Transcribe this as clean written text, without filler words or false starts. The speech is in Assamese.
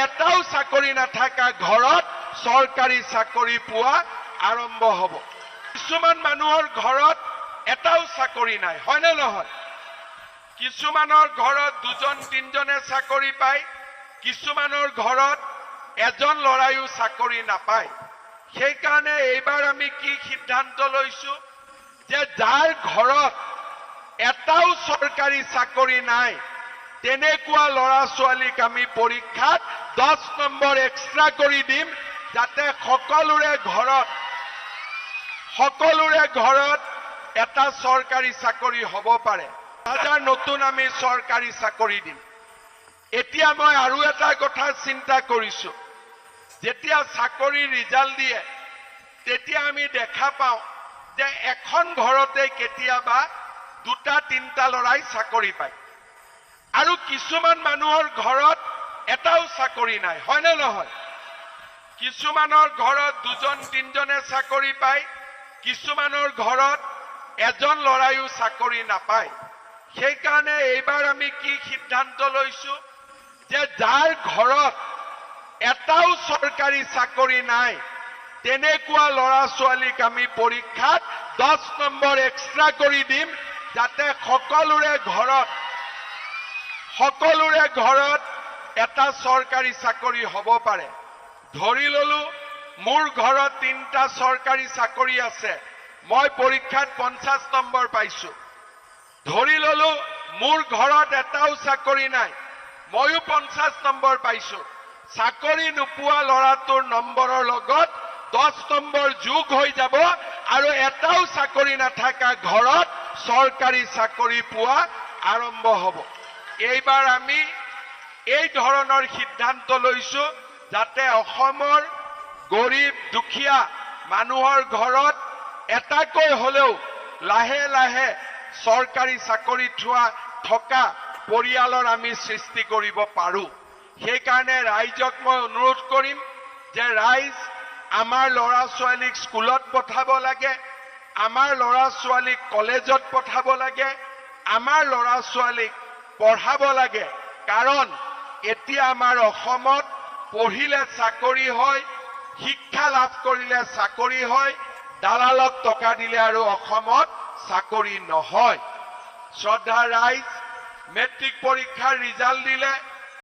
এটাও চাকৰি নাথাকা ঘৰত চৰকাৰী চাকৰি পোৱা আৰম্ভ হ'ব। কিছুমান মানুহৰ ঘৰত এটাও চাকৰি নাই, হয়নে নহয়? কিছুমানৰ ঘৰত দুজন তিনজনে চাকৰি পায়, কিছুমানৰ ঘৰত এজন ল'ৰাইও চাকৰি নাপায়। সেইকাৰণে এইবাৰ আমি কি সিদ্ধান্ত লৈছো যে যাৰ ঘৰত এটাও চৰকাৰী চাকৰি নাই তেনেকুৱা ল'ৰা ছোৱালীক আমি পৰীক্ষাত 10 নম্বৰ এক্সট্ৰা কৰি দিম, যাতে সকলোৰে ঘৰত এটা চৰকাৰী চাকৰি হ'ব পাৰে। হাজাৰ নতুন আমি চৰকাৰী চাকৰি দিম। এতিয়া মই আৰু এটা কথা চিন্তা কৰিছো, যেতিয়া চাকৰি ৰিজাল্ট দিয়ে তেতিয়া আমি দেখা পাওঁ যে এখন ঘৰতে কেতিয়াবা দুটা তিনটা ল'ৰাই চাকৰি পায় আৰু কিছুমান মানুহৰ ঘৰত এটাও চাকৰি নাই, হয়নে নহয়? কিছুমানৰ ঘৰত দুজন তিনজনে চাকৰি পায়, কিছুমানৰ ঘৰত এজন ল'ৰাইও চাকৰি নাপায়। সেইকাৰণে এইবাৰ আমি কি সিদ্ধান্ত লৈছো যে যাৰ ঘৰত এটাও চৰকাৰী চাকৰি নাই তেনেকুৱা ল'ৰা ছোৱালীক আমি পৰীক্ষাত 10 নম্বৰ এক্সট্ৰা কৰি দিম, যাতে সকলোৰে ঘৰত এটা চৰকাৰী চাকৰি হ'ব পাৰে। ধৰি ললো মোৰ ঘৰত 3টা চৰকাৰী চাকৰি আছে, মই পৰীক্ষাত 50 নম্বৰ পাইছো। ধৰি ললো মোৰ ঘৰত এটাও চাকৰি নাই, ময়ো 50 নম্বৰ পাইছো। চাকৰি নোপোৱা ল'ৰাটোৰ নম্বৰৰ লগত 10 নম্বৰ যোগ হৈ যাব আৰু এটাও চাকৰি নাথাকা ঘৰত চৰকাৰী চাকৰি পোৱা আৰম্ভ হ'ব। এইবাৰ আমি এই ধৰণৰ সিদ্ধান্ত লৈছো যাতে অসমৰ গৰীব দুখীয়া মানুহৰ ঘৰত এটাকৈ হলেও লাহে লাহে চৰকাৰী চাকৰি থকা পৰিয়ালৰ আমি সৃষ্টি কৰিব পাৰো। সেইকাৰণে ৰাইজক মই অনুৰোধ কৰিম যে ৰাইজ আমাৰ ল'ৰা ছোৱালীক স্কুলত পঠাব লাগে, আমাৰ ল'ৰা ছোৱালীক কলেজত পঠাব লাগে, আমাৰ ল'ৰা ছোৱালীক পঢ়াব লাগে। কাৰণ এতিয়া আমাৰ অসমত পঢ়িলে চাকৰি হয়, শিক্ষা লাভ কৰিলে চাকৰি হয়, দালালক টকা দিলে আৰু অসমত চাকৰি নহয়। শ্ৰদ্ধা ৰাইজ, মেট্ৰিক পৰীক্ষাৰ ৰিজাল্ট দিলে